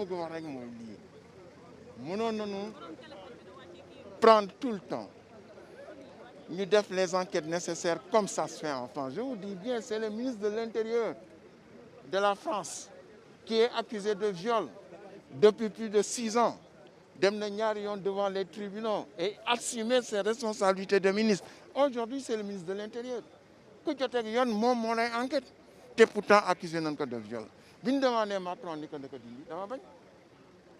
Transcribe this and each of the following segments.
bëgg wax rek mooy lii mënoon nañu prendre tout le temps ñu def les enquêtes nécessaires comme ça se fait en France. Je vous dis bien, c'est le ministre de l'Intérieur de la France qui est accusé de viol depuis plus de 6 ans. Dem na ñaari yoon devant les tribunaux et assumer ses responsabilités de ministre. Aujourd'hui, c'est le ministre de l'Intérieur. Ku jotee ak yoon moom moo lay enquête te pourtant accusé nañ ko de viol. Bi ñu demandé Macron ni ko da ko dindi dama bañ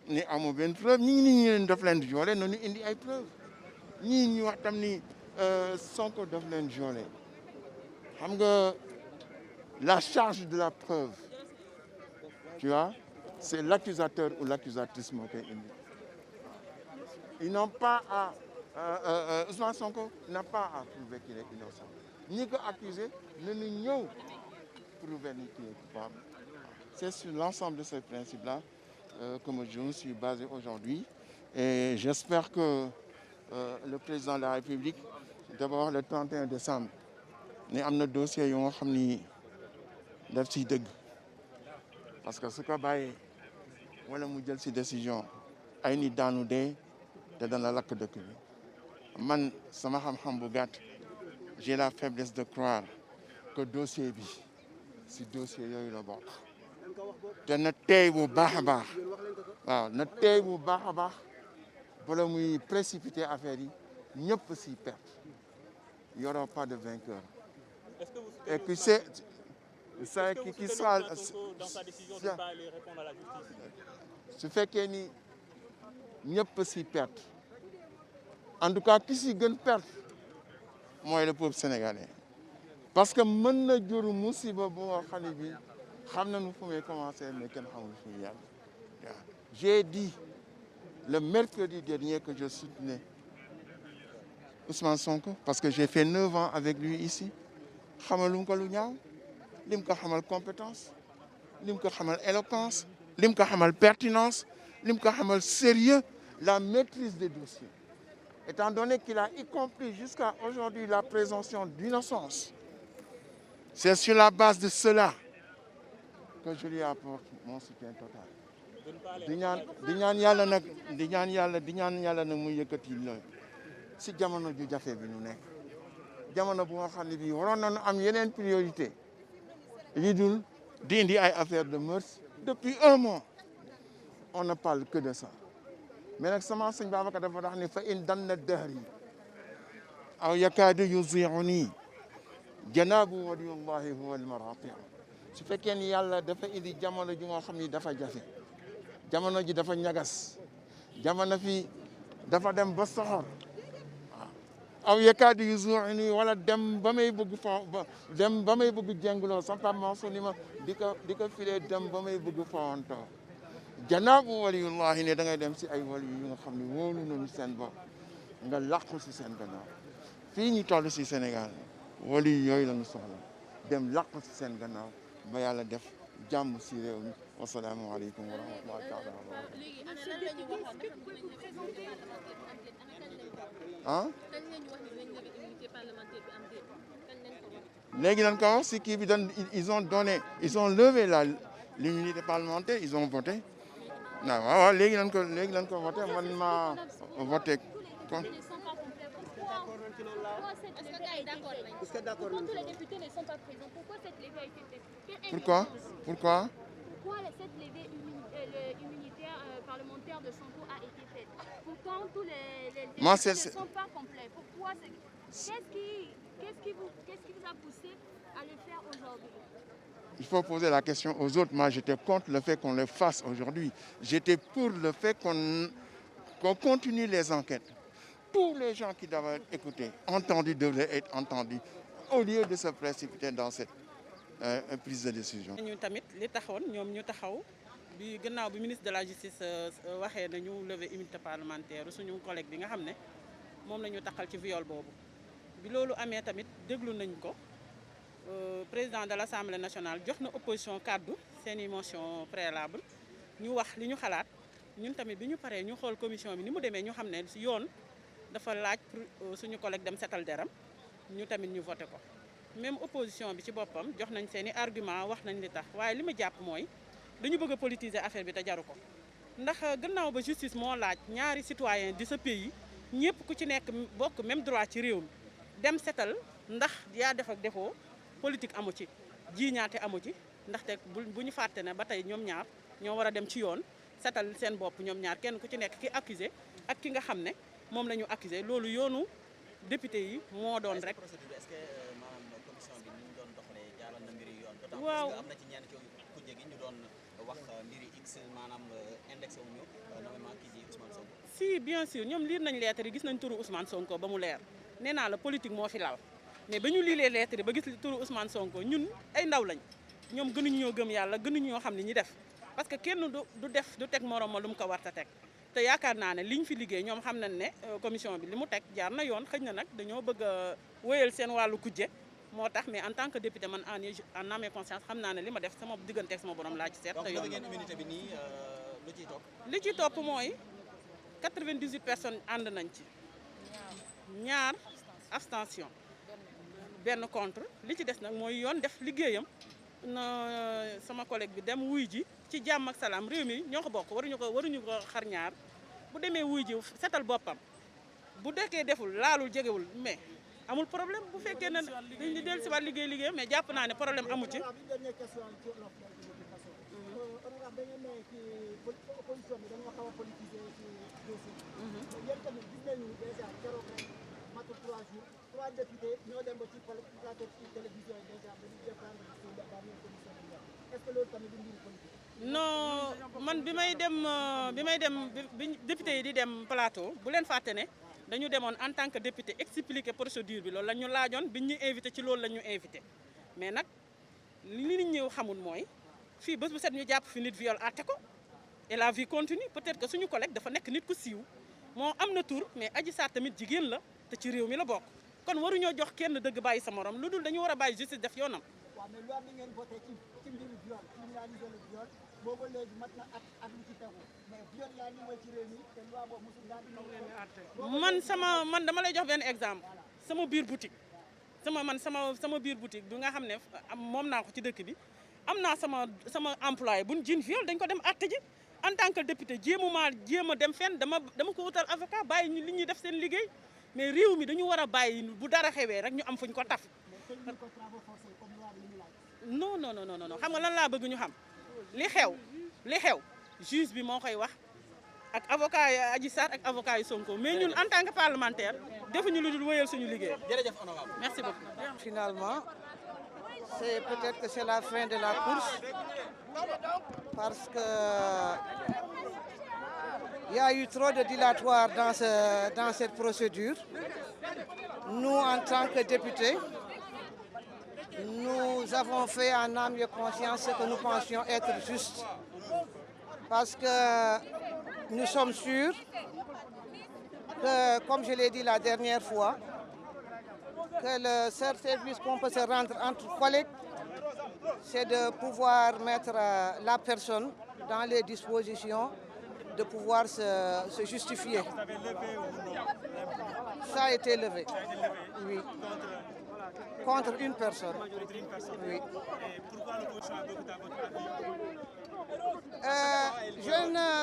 ni amu benn preuve ñi ngi leen def leen violé nañu indi ay preuve ñii ñu wax tam ni Sonko daf leen violé xam nga la charge de la preuve tu vois c'est l'accusateur ou l'accusatrice moo koy indi. Ils n'ont pas à Ousmane Sonko n'a pas à prouver qu'il est innocent ñi ko accusé nañu ñëw prouver ni qu'il est coupable. C'est sur l'ensemble de ces principes-là que je me suis basé aujourd'hui et j'espère que le président de la République d'abord le 31 décembre ni am na dossier yoo nga xam ni daf ciy dëgg parce que su ko bàyyee wala mu jël ci décision ay nit daanu dee te dana lakk dëkk bi man sama xam-xam bu gàtt j'ai la faiblesse de croire que dossier bi ci dossier yooyu la bokk te na teey bu baax a baax waaw na teey bu baax a baax bala muy précipiter affaire yi ñëpp ci perte il n'y aura pas de vainqueur. Et puis c'est ça qui sera dans sa décision de ne pas aller répondre à la justice. su fekkee ni ñëpp ci perte en tout cas ki ci gën perte mooy le peuple sénégalais parce que mën na jur musiba bu nga xam ne bi xam nañu fu muy commencer mais kenn xamul fu muy yàlla. J'ai dit le mercredi dernier que je soutenais Ousmane Sonko parce que j'ai fait 9 ans avec lui ici xamalum ko lu ñaaw lim ko xamal compétence lim ko xamal éloquence lim ko xamal pertinence lim ko xamal sérieux la maîtrise des dossiers étant donné qu'il a y compris jusqu'à aujourd'hui la présomption d'innocence. C'est sur la base de cela que je lui apporte mon soutien total. di ñaan yàlla nag mu yëkkati loolu si jamono ju jafe bi ñu nekk jamono bu nga xam ne bii waroon nañu am yeneen priorité yi dul di indi ay affaire de mœurs. Depuis 1 mois on ne parle que de ça mais nag sama sëñ Babacar dafa wax ni fa in danna dahri aw yakaadu yuzi'uni janaabu waliyullahi huwa al-marati. su fekkee ni yàlla dafa indi jamono ju nga xam ni dafa jafe jamono ji dafa ñagas jamono fi dafa dem ba soxor aw yakaadu yuzi'uni wala dem ba may bëgg dem ba may bëgg jenguloo sama Pape Mansour ni ma di ko filee dem ba may bëgg fawantoo janaabu waliyullahi ne da ngay dem si ay wali yu nga xam ne wóolu nañu seen bopp nga làqu si seen gannaaw fii ñu toll si Sénégal wali yooyu la ñu soxla dem làqu si seen gannaaw ba yàlla def jàmm si réew mi wasalaamualeykum wa rahmatullahi taala wa barakatuh. léegi nañ ko wax si kii bi ils ont levé l'immunité parlementaire ils ont voté waaw léegi nañ ko voté man ma voté contre. Est-ce que d'accord tous les députés ne sont pas présents? Pourquoi cette levée a été faite? Pourquoi Pourquoi cette levée immunitaire parlementaire de Sonko a été faite? Pourquoi tous les députés ne sont pas complets? Pourquoi qu'est-ce qui vous a poussé à le faire aujourd'hui? Il faut poser la question aux autres. Moi, j'étais contre le fait qu'on le fasse aujourd'hui. J'étais pour le fait qu'on continue les enquêtes. Tous les gens qui doivent être écoutés, entendus, devraient être entendus au lieu de se précipiter dans cette prise de décision. ñu tamit li taxoon ñoom ñu taxaw bi gannaaw bi ministre de la justice waxee na ñu lever immunité parlementaire suñu collègue bi nga xam ne moom la ñu taxal ci viol boobu bi loolu amee tamit déglu nañ ko président de l'Assemblée nationale jox na opposition kàddu seeni motion préalable ñu wax li ñu xalaat ñun tamit bi ñu paree ñu xool commission bi ni mu demee ñu xam ne si yoon dafa laaj pour suñu collègue dem setal deram ñu tamit ñu voté ko même opposition bi ci boppam jox nañ seeni argument wax nañ li tax waaye li ma jàpp mooy dañu bëgg a politiser affaire bi te jaru ko ndax gannaaw ba justice moo laaj ñaari citoyen de ce pays ñëpp ku ci nekk bokk même droit ci réew mi dem setal ndax yaa def ak defoo politique amu ci jiiñaate amu ci ndaxte bu ñu fàtte ne ba tey ñoom ñaar ñoo war a dem ci yoon setal seen bopp ñoom ñaar kenn ku ci nekk ki accusé ak ki nga xam ne moom la ñu accusé loolu yoonu député yi moo doon rek. est-ce que maanaam commission bi ni ñu doon doxalee jaaral na mbiri yoon. waaw am na ci ñenn ci kujje gi ñu doon wax mbiri x maanaam indexé wuñu nommément kii di Ousmane Sonko. si bien sûr ñoom liir nañ lettre yi gis nañ turu Ousmane Sonko ba mu leer nee naa la politique moo fi lal mais ba ñu liilee lettre yi ba gis turu Ousmane Sonko ñun ay ndaw lañ ñoom gënuñu ñoo gëm yàlla gënuñu ñoo xam ni ñi def parce que kenn du teg morom ma lu mu ko war a teg. te yaakaar naa ne liñ fi liggéey ñoom xam nañ ne commission bi li mu teg jaar na yoon xëy na nag dañoo bëgg a wéyal seen wàllu kujje moo tax mais en tant que député man en âme et conscience xam naa ne li ma def sama diggante ak sama borom laa ci seet. te yoon ngeen immunité bi nii lu ciy topp. li ciy topp mooy 98 personnes ànd nañ ci ñaar abstention benn contre li ci des nag mooy yoon def liggéeyam na sama collègue bi dem wuy ji ci jàmm ak salaam réew mi ñoo ko bokk waruñu ko xar ñaar bu demee wuy ji setal boppam bu dekkee deful laalul jegewul mais amul problème bu fekkee ne dañu dellu si waat liggéeyam mais jàpp naa ne problème amu ci. non man bi may dem bi député yi di dem plateau bu leen fàtte ne dañu demoon en tant que député expliquer procédure bi loolu la ñu laajoon biñ ñu invité ci loolu la ñu invité mais nag li nit ñi xamul mooy fii bés bu set ñu jàpp fi nit viol àtte ko et la vie continue peut-être que suñu collègue dafa nekk nit ku siiw moo am na tur mais Adji Sarr tamit jigéen la te ci réew mi la bokk kon waruñoo jox kenn dëgg bàyyi sa morom lu dul dañu war a bàyyi justice def yoonam. waaw mais loi bi ngeen voté ci mbiru viol criminaliser le viol boobu léegi mat na at lu ci tegu mais viol yaa ngi mooy ci réew mi te loi boobu mosul daal di man dama lay jox benn exemple sama biir boutique sama biir boutique bi nga xam ne moom naa ko ci dëkk bi am naa sama employé buñ jiin viol dañ ko dem àtte ji en tant que député jéem a dem fenn dama ko wutal avocat bàyyi ñu li ñuy def seen liggéey mais réew mi dañu war a bàyyi bu dara xewee rek ñu am fuñ ko taf. non xam nga lan laa bëgg ñu xam li xew juge bi moo koy wax ak avocat yi Adji Sarr ak avocat yi Sonko mais ñun en tant que parlementaire defuñu lu dul wéyal suñu liggéey. jërëjëf honorable merci beaucoup. Finalement, peut-être que c'est la fin de la course parce que il y a eu trop de dilatoires dans cette procédure. Nous, en tant que députés, nous avons fait en âme et conscience ce que nous pensions être juste. Parce que nous sommes sûrs que, comme je l'ai dit la dernière fois, que le seul service qu'on peut se rendre entre collègues, c'est de pouvoir mettre la personne dans les dispositions de pouvoir se justifier. Ça a été levé. Oui. Contre une personne. Oui.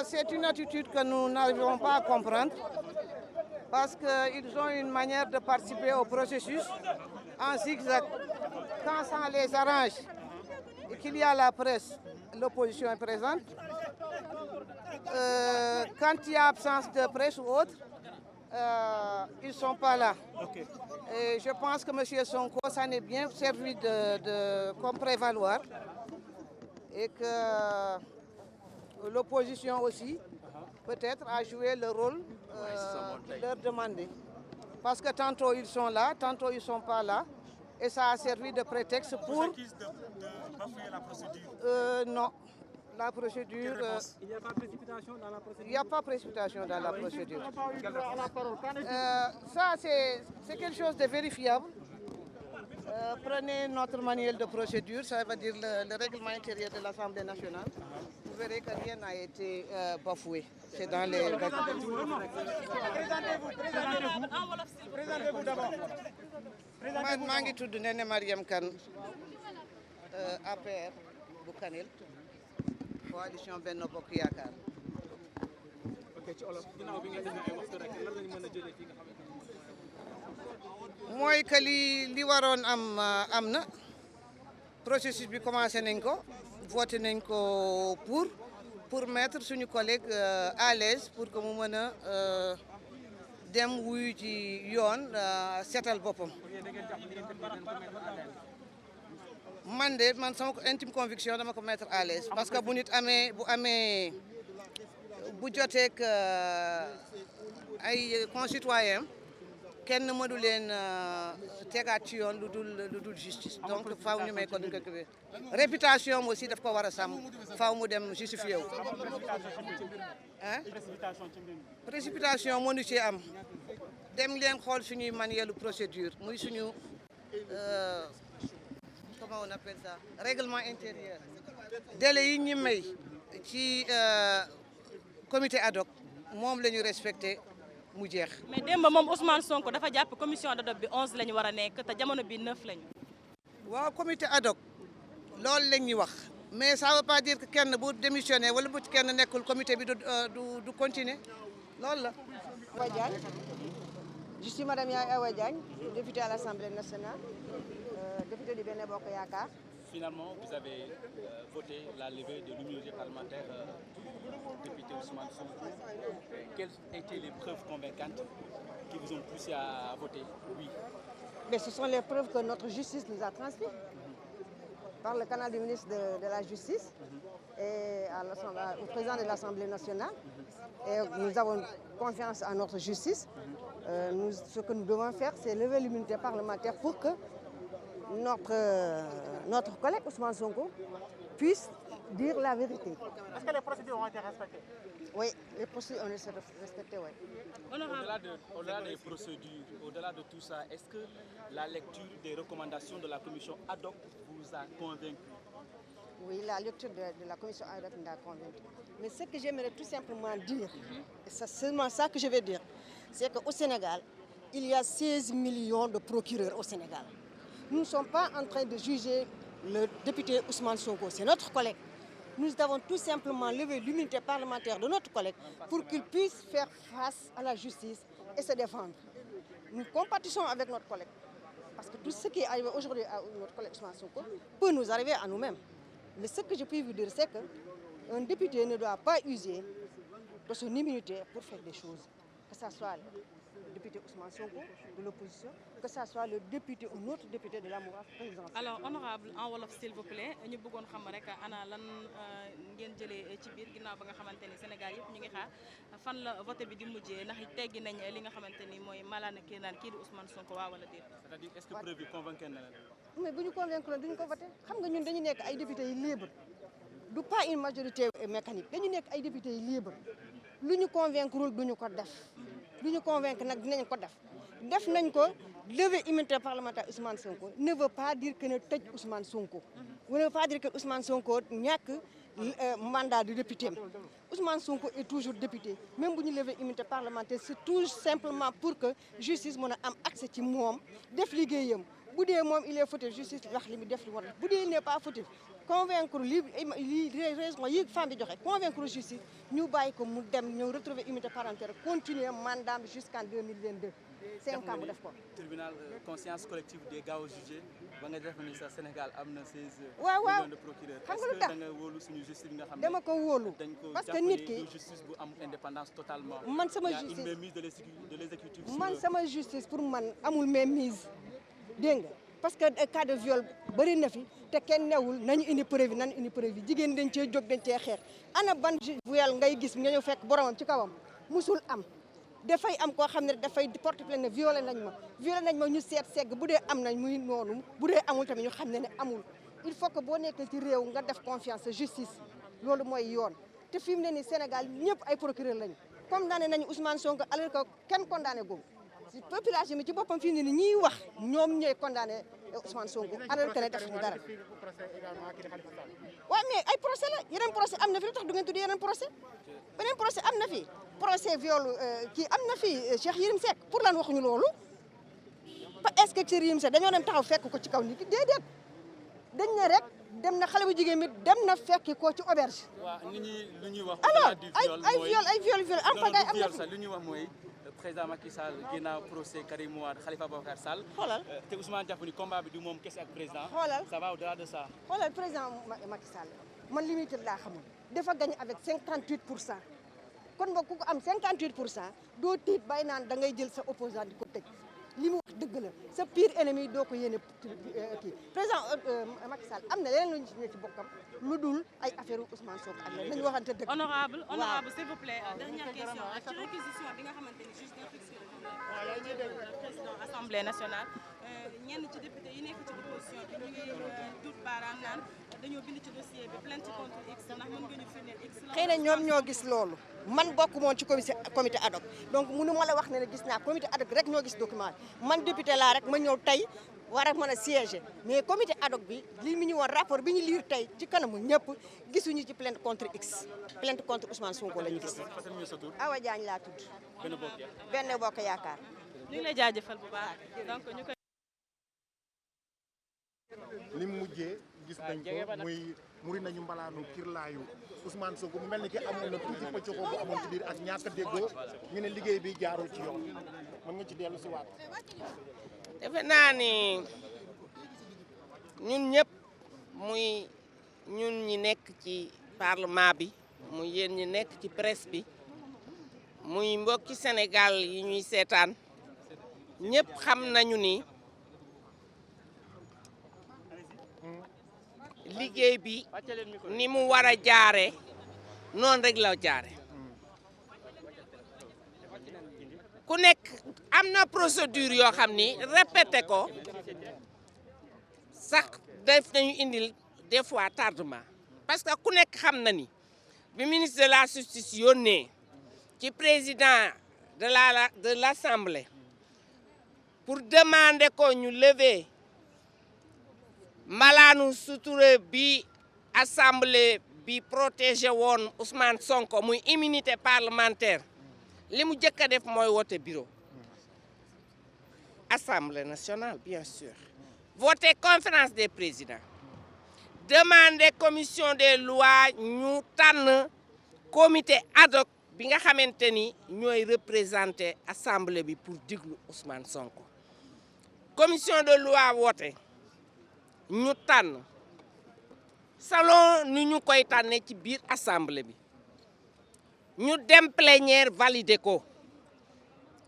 C'est une attitude que nous n'arrivons pas à comprendre parce qu'ils ont une manière de participer au processus en zigzag. Quand ça les arrange et qu'il y a la presse, l'opposition est présente. Quand il y a absence de presse ou autre, ils ne sont pas là. Okay. Et je pense que M. Sonko s'en est bien servi comme prévaloir et que l'opposition aussi peut-être a joué le rôle de leur demander. Parce que tantôt ils sont là, tantôt ils ne sont pas là. Et ça a servi de prétexte pour... Vous accusez de bafouer la procédure? Non. La procédure... il n'y a pas de précipitation dans la procédure? Il n'y a pas de précipitation dans la procédure. Ça, c'est quelque chose de vérifiable. Prenez notre manuel de procédure, ça veut dire le règlement intérieur de l'Assemblée nationale. Vous verrez que rien n'a été bafoué. C'est dans les... Présentez-vous d'abord. maa ngi tudd Néné Mariam Kane APR bu Kanel coalition Benno Bokk Yaakaar. mooy que li waroon am na processus bi commencé nañ ko voté nañ ko pour mettre suñu collègue à l'aise pour que mu mën a dem wuyu ci yoon seetal boppam. man sama intime conviction dama ko mettre à l'aise parce que bu nit bu joteek ay concitoyens kenn mënu leen tegaat ci yoon lu dul justice donc faaw ñu may ko duñ ko kii réputation am aussi daf ko war a sàmm faaw mu dem justifié wu. précipitation mënu ci am dem leen xool suñuy manuel procédure muy suñu comment on appelle ça règlement intérieur délai yi ñu may ci comité ad hoc moom la ñu respecté mu jeex. mais démb moom Ousmane Sonko dafa jàpp commission ad hoc bi 11 la ñu war a nekk te jamono bi 9 lañu. waaw comité ad hoc loolu la ñuy wax mais ça veut pas dire que kenn bu démissionné wala bu kenn nekkul comité bi du continuer loolu la. Awa Diagne, je suis Madame Awa Diagne, députée à l'Assemblée nationale, députée du Benno Bokk Yaakaar. Finalement, vous avez voté la levée de l'immunité parlementaire du député Ousmane Sonko. Quelles étaient les preuves convaincantes qui vous ont poussé à voter oui? Mais ce sont les preuves que notre justice nous a transmises par le canal du ministre de la Justice et au président de l'Assemblée nationale. Et nous avons confiance en notre justice. Ce que nous devons faire, c'est lever l'immunité parlementaire pour que notre collègue Ousmane Sonko puisse dire la vérité. Est-ce que les procédures ont été respectées? Oui, les procédures ont été respectées, oui. Au-delà des procédures, au-delà de tout ça, est-ce que la lecture des recommandations de la commission ad hoc vous a convaincu? Oui, la lecture de la commission ad hoc nous a convaincu. Mais ce que j'aimerais tout simplement dire, et c'est seulement ça que je vais dire, c'est qu'au Sénégal, il y a 16 millions de procureurs au Sénégal. Nous ne sommes pas en train de juger le député Ousmane Sonko, c'est notre collègue. Nous avons tout simplement levé l'immunité parlementaire de notre collègue pour qu'il puisse faire face à la justice et se défendre. Nous compatissons avec notre collègue parce que tout ce qui est arrivé aujourd'hui à notre collègue Ousmane Sonko peut nous arriver à nous-mêmes. Mais ce que je peux vous dire, c'est qu'un député ne doit pas user de son immunité pour faire des choses. Que ce soit le député Ousmane Sonko de l'opposition, que ce soit le député ou notre député de la mouvance présidentielle. Alors, honorable, en wolof s'il vous plaît, ñu bëggoon xam rek ana lan ngeen jëlee ci biir ginnaaw ba nga xamante ni Sénégal yëpp ñu ngi xaar fan la vote bi di mujjee ndax teggi nañ li nga xamante ni mooy malaana kii naan kii di Ousmane Sonko waa wala déet. C'est-à-dire, est-ce que preuve bi convaincre na leen? Mais bu ñu convaincre duñu ko voté xam nga ñun dañu nekk ay députés yi libre du pas une majorité mécanique dañu nekk ay députés yi libre lu ñu convaincre duñu ko def lu ñu convaincre nag dinañ ko def nañ ko. Lever l'immunité parlementaire Ousmane Sonko ne veut pas dire que ne tëj Ousmane Sonko ne veut pas dire que Ousmane Sonko ñàkk mandat de député Ousmane Sonko est toujours député même bu ñu lever immunité parlementaire c'est tout simplement pour que justice mën a am accès ci moom def liggéeyam bu dee moom il est fautif justice wax li mu def li war a def bu dee il n'est pas fautif convaincre li raison yi femme bi joxe convaincre justice ñu bàyyi ko mu dem ñëw retrouver immunité parlementaire continuer mandat jusqu'en 2022 5 ans mu def ko. Tribunal conscience collective des gars jugés ba nga def ni sa Sénégal am na 16 millions de procureurs. xam nga lu tax da nga wóolu suñu justice bi nga xam ne dama ko wóolu parce que nit ki justice bu am indépendance totalement. man sama justice une mainmise de l'exécutif. man sama justice pour man amul mainmise dégg nga parce que cas de viol bëri na fi te kenn newul nañu indi preuve jigéen dañ cee jóg dañ cee xeex ana ban viol ngay gis nga ñëw fekk boromam ci kawam musul am. dafay am koo xam ne dafay porte plainte ne violé nañ ma ñu seet segg bu dee am nañ muy noonu bu dee amul tamit ñu xam ne amul il faut que boo nekkee ci réew nga def confiance justice loolu mooy yoon te fi mu ne nii Sénégal ñëpp ay procureur lañu condamné nañu Ousmane Sonko alors que kenn condamné googu si population bi ci boppam fi mu ne nii ñiy wax ñoom ñooy condamné Ousmane Sonko alors que ne defuñu dara waaw mais ay procès la yeneen procès am na fi lu tax du ngeen tudd yeneen procès beneen procès am na fi procès viol kii am na fi Cheikh Yérim Seck pour lan waxuñu loolu est-ce que Cheikh Yérim Seck dañoo dem taxaw fekk ko ci kaw nit ki déedéet dañ ne rek dem na xale bu jigéen mi dem na fekki ko ci auberge. waaw nit ñi lu ñuy wax. alors ay viol am pagaille am na fi. lu ñuy wax mooy président Macky Sall ginnaaw procès Karim Wade Khalifa Babacar Sall. xoolal te Ousmane jàpp ni combat bi du moom kese ak président. xoolal ça va au-delà de ça. xoolal président Macky Sall man limité laa xamul dafa gagné avec 58%. kon nga ku ko am 58% doo tiit bay naan da ngay jël sa opposant di ko tëj li mu wax dëgg la sa pire ennemi doo ko yéene kii président Macky Sall am na leneen lu ñu ci bokkam lu dul ay affaire Ousmane Sonko ak la nañu waxante dëgg. honorable s'il vous plaît dernière question ci réquisition bi nga xamante ni juge d'instruction président assemblée nationale ñenn ci député yi nekk ci opposition bi ñu ngi tuut baaraam naan dañoo bind ci dossier bi plainte contre X ndax mën nga ñu firndeel X. xëy na ñoom ñoo gis loolu man bokk moon ci comité ad hoc donc mënu ma la wax ne gis naa comité ad hoc rek ñoo gis document man député laa rek ma ñëw tey war a mën a siéger mais comité ad hoc bi li mu ñu woon rapport bi ñu lire tey ci kanamu ñëpp gisuñu ci plainte contre X plainte contre Ousmane Sonko la ñu gis. Awa Diagne laa tudd. Benno Bokk Yaakaar. ñu ngi lay jaajëfal bu baax donc ñu koy. li mu mujjee gis nañ ko muy muri nañu mbalaanu kirlaayu Ousmane Sonko mu mel ni ki amoon na tuuti pëccëxoo bu amoon ci biir ak ñàkk a déggoo ñu ne liggéey bi jaarul ci yoon mën nga ci dellu si waat. defe naa ni ñun ñëpp muy ñun ñi nekk ci parlement bi muy yéen ñi nekk ci presse bi muy mbokki Sénégal yi ñuy seetaan ñëpp xam nañu ni liggéey bi ni mu war a jaare noonu rek la jaare ku nekk am na procédure yoo xam ni répété ko sax def nañu indil des fois tardement parce que ku nekk xam na ni bi ministre de la justice yónnee ci président de l'Assemblée pour demander ko ñu lever malaanu suture bi assemblée bi protégé woon Ousmane Sonko muy immunité parlementaire li mu jëkk a def mooy wote bureau assemblée nationale bien sûr voté conférence des présidents demandé commission des lois ñu tànn comité ad hoc bi nga xamante ni ñooy représenté assemblée bi pour diglu Ousmane Sonko commission de loi voté ñu tànn salon ni ñu koy tànnee ci biir assemblée bi ñu dem plénière valider ko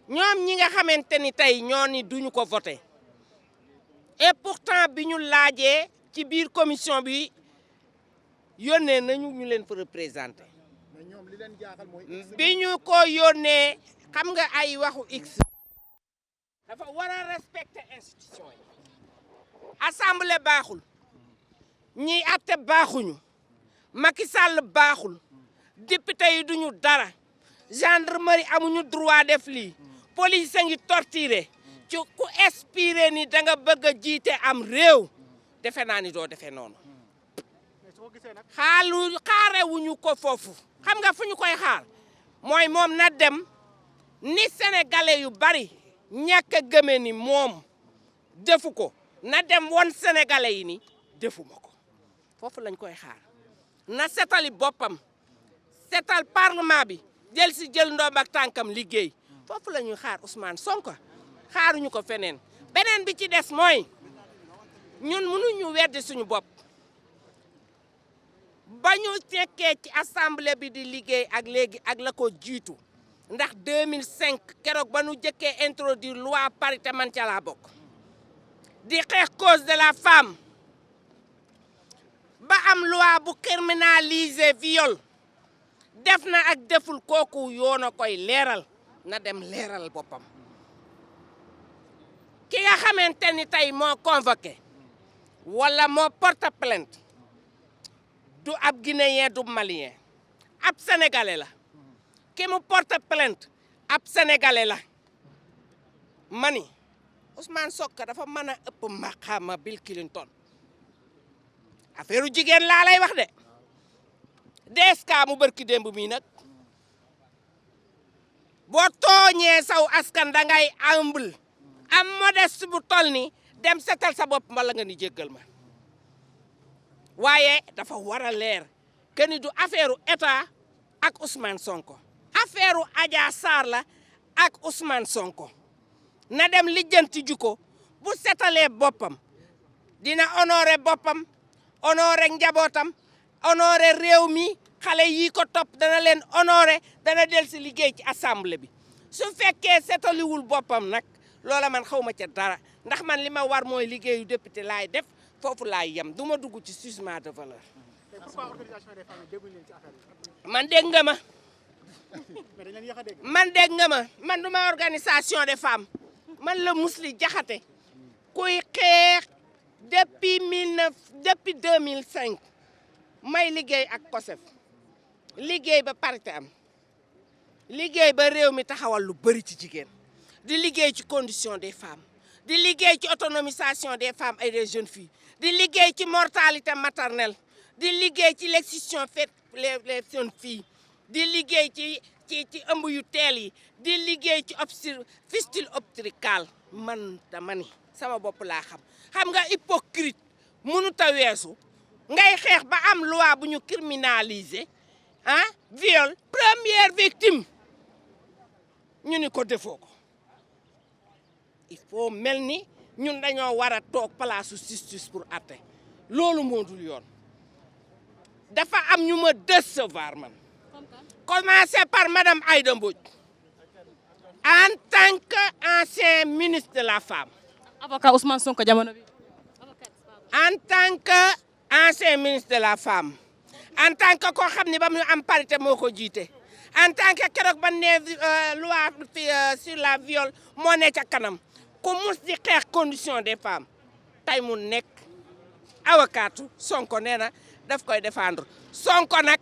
ñoom ñi nga xamante ni tey ñoo ni duñu ko voté et pourtant bi ñu laajee ci biir commission bi yónnee nañu ñu leen fa représenté mais ñoom li leen jaaxal mooy. bi ñu ko yónnee xam nga ay waxu X dafa war a respecter institution yi assemblée baaxul ñiy atte baaxuñu Macky Sall baaxul député yi duñu dara gendarmerie amuñu droit def lii police a ngi torturé ci ku expiré ni da nga bëgg a jiite am réew defe naa ni doo defee noonu xaarewuñu ko foofu xam nga fu ñu koy xaar mooy moom na dem ni sénégalais yu bari ñàkk a gëme ni moom defu ko na dem woon sénégalais yi ni defuma ko foofu lañ koy xaar na setali boppam setal parlement bi jël ndoom ak tànkam liggéey foofu la ñuy xaar Ousmane Sonko xaaruñu ko feneen beneen bi ci des mooy ñun mënuñu weddi suñu bopp ba ñu nekkee ci assemblée bi di liggéey ak léegi ak la ko jiitu ndax 2005 keroog ba nu jëkkee introduire loi parité man ca laa bokk di xeex cause de la femme ba am loi bu criminaliser viol def na ak deful kooku yoon a koy leeral na dem leeral boppam ki nga xamante ni tey moo convoqué wala moo porte plainte du ab guinéen du malien ab sénégalais la ki mu porte plainte ab sénégalais la mani Ousmane Sonko dafa mën a ëpp maqaama Bill Clinton affaire jigéen laa lay wax de DSK mu barki démb mii nag boo tooñee saw askan da ngay humble am modeste bu tol ni dem setal sa bopp mbala nga ni jéggal ma waaye dafa war a leer que ni du affaire état ak Ousmane Sonko affaire Adja Sarr la ak Ousmane Sonko na dem lijjanti juko bu setalee boppam dina honoré boppam honoré njabootam honoré réew mi xale yi ko topp dana leen honoré dana del si liggéey ci assemblée bi su fekkee setaliwul boppam nag loola man xaw ma ca dara ndax man li ma war mooy liggéeyu député laay def foofu laay yem du ma dugg ci jugement de valeur. man dégg nga ma man dégg nga ma man du ma organisation des femmes man la Mously Diakhaté kuy xeex depuis 2005 may liggéey ak COSEF liggéey ba parité am liggéey ba réew mi taxawal lu bëri ci jigéen di liggéey ci condition des femmes di liggéey ci autonomisation des femmes et des jeunes filles di liggéey ci mortalité maternelle di liggéey ci l'excision faite les jeunes filles di liggéey ci ëmb yu teel yi di liggéey ci fistule obstétricale man dama ni sama bopp laa xam nga hypocrite mënut a weesu ngay xeex ba am loi bu ñu criminaliser viol première victime ñu ni ko defoo ko il faut mel ni ñun dañoo war a toog place justice pour atte loolu moo dul yoon dafa am ñu ma décevoir man commencé par madame Aïda Mbodj en tant qu'ancien ministre de la femme avocat Ousmane Sonko jamono bi en tant qu'ancien ministre de la femme en tant que koo xam ne ba mu am parité moo ko jiite en tant que keroog ba ne loi sur la viol moo ne ca kanam ku mus di xeex condition des femmes tey mu nekk avocatu Sonko nee na daf koy défendre Sonko nag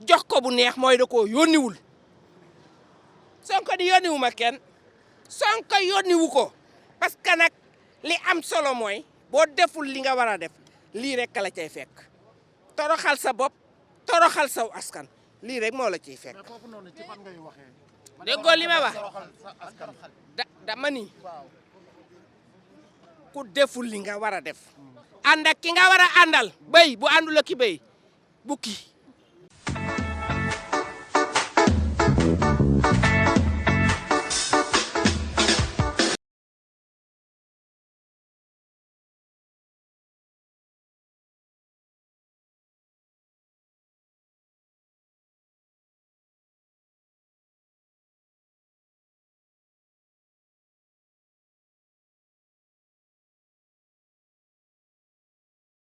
jox ko bu neex mooy da koo yónniwul Sonko di yónniwu ma kenn Sonko yónniwu ko parce que nag li am solo mooy boo deful li nga war a def lii rek la cay fekk toroxal sa bopp toroxal saw askan lii rek moo la ciy fekk déggoo li ma wax dama ni ku deful li nga war a def ànd ak ki nga war a àndal béy bu àndul ak ki béy bukki